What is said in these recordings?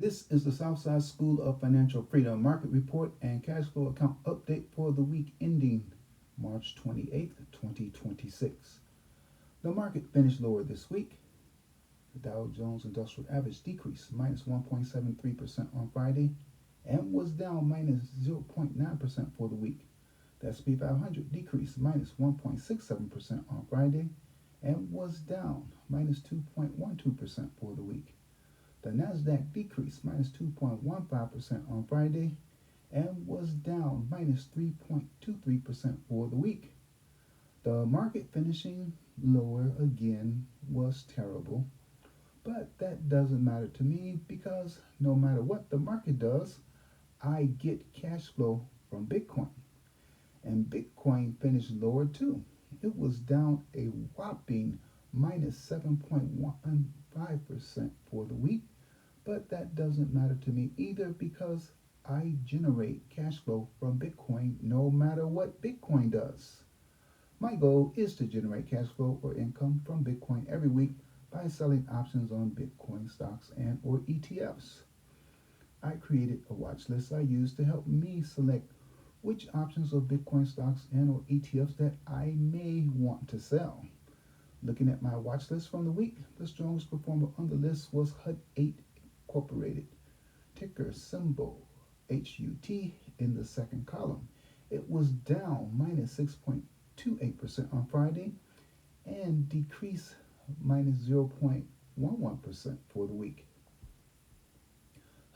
This is the Southside School of Financial Freedom Market Report and Cash Flow Account Update for the week ending March 28th, 2026. The market finished lower this week. The Dow Jones Industrial Average decreased minus 1.73% on Friday and was down minus 0.9% for the week. The S&P 500 decreased minus 1.67% on Friday and was down minus 2.12% for the week. The Nasdaq decreased minus 2.15% on Friday and was down minus 3.23% for the week. The market finishing lower again was terrible, but that doesn't matter to me because no matter what the market does, I get cash flow from Bitcoin. And Bitcoin finished lower too. It was down a whopping minus 7.15% for the week, but that doesn't matter to me either because I generate cash flow from Bitcoin no matter what Bitcoin does. My goal is to generate cash flow or income from Bitcoin every week by selling options on Bitcoin stocks and or ETFs. I created a watch list I use to help me select which options of Bitcoin stocks and or ETFs that I may want to sell. Looking at my watch list from the week, the strongest performer on the list was HUT 8 Incorporated, ticker symbol HUT in the second column. It was down minus 6.28% on Friday and decreased minus 0.11% for the week.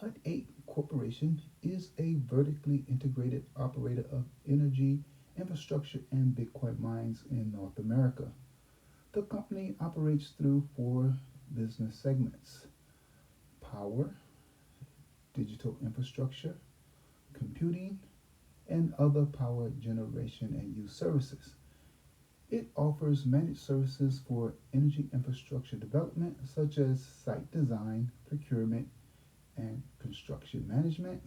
HUT 8 Corporation is a vertically integrated operator of energy infrastructure and Bitcoin mines in North America. The company operates through four business segments: power, digital infrastructure, computing, and other power generation and use services. It offers managed services for energy infrastructure development, such as site design, procurement, and construction management,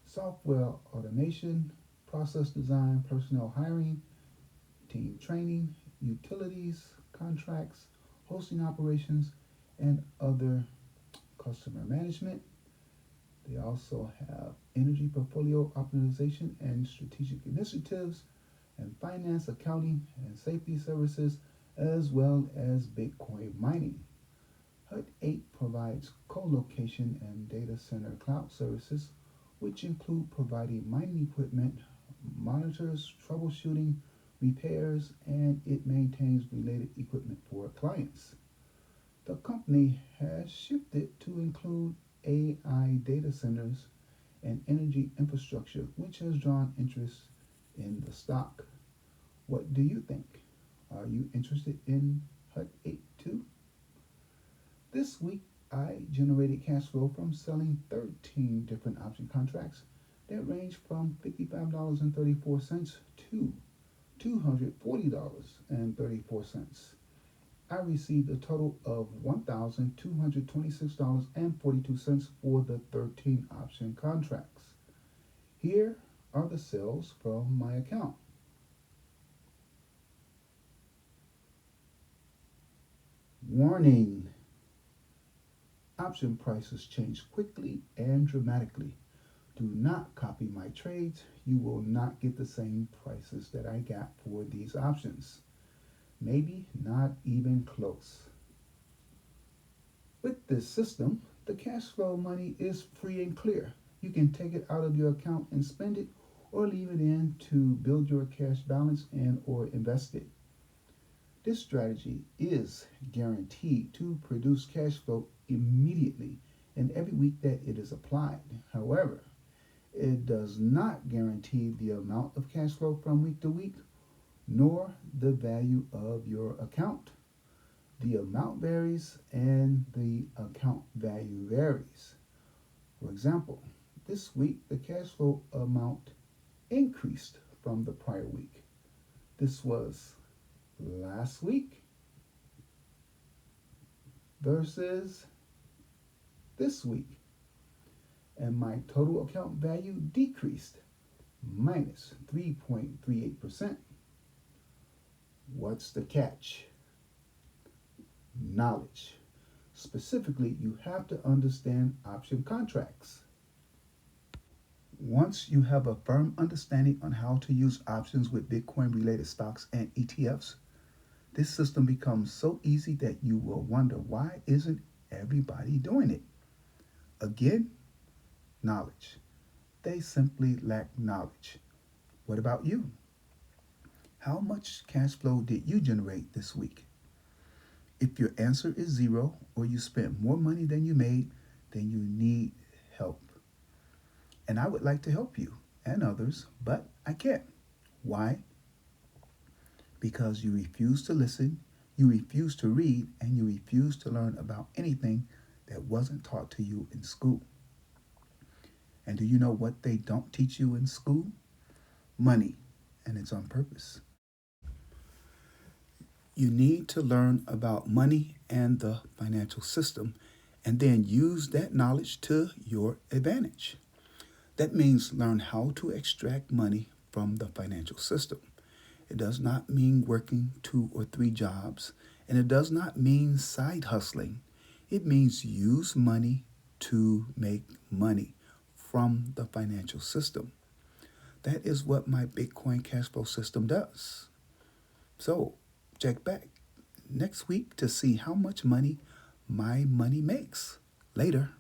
software automation, process design, personnel hiring, team training, utilities, contracts, hosting operations, and other customer management. They also have energy portfolio optimization and strategic initiatives, and finance, accounting, and safety services, as well as Bitcoin mining. HUD 8 provides co-location and data center cloud services, which include providing mining equipment, monitors, troubleshooting, repairs, and it maintains related equipment for clients. The company has shifted to include AI data centers and energy infrastructure, which has drawn interest in the stock. What do you think? Are you interested in HUD 8 too? This week, I generated cash flow from selling 13 different option contracts that range from $55.34 to $240.34. I received a total of $1,226.42 for the 13 option contracts. Here are the sales from my account. Warning: option prices change quickly and dramatically. Do not copy my trades. You will not get the same prices that I got for these options. Maybe not even close. With this system, the cash flow money is free and clear. You can take it out of your account and spend it or leave it in to build your cash balance and or invest it. This strategy is guaranteed to produce cash flow immediately and every week that it is applied. However, it does not guarantee the amount of cash flow from week to week, nor the value of your account. The amount varies and the account value varies. For example, this week the cash flow amount increased from the prior week. This was last week versus this week. And my total account value decreased minus 3.38%. What's the catch? Knowledge. Specifically, you have to understand option contracts. Once you have a firm understanding on how to use options with Bitcoin related stocks and ETFs, this system becomes so easy that you will wonder why isn't everybody doing it? Again, knowledge. They simply lack knowledge. What about you? How much cash flow did you generate this week? If your answer is zero or you spent more money than you made, then you need help. And I would like to help you and others, but I can't. Why? Because you refuse to listen, you refuse to read, and you refuse to learn about anything that wasn't taught to you in school. And do you know what they don't teach you in school? Money, and it's on purpose. You need to learn about money and the financial system and then use that knowledge to your advantage. That means learn how to extract money from the financial system. It does not mean working 2 or 3 jobs, and it does not mean side hustling. It means use money to make money from the financial system. That is what my Bitcoin cash flow system does. So, check back next week to see how much money my money makes. Later.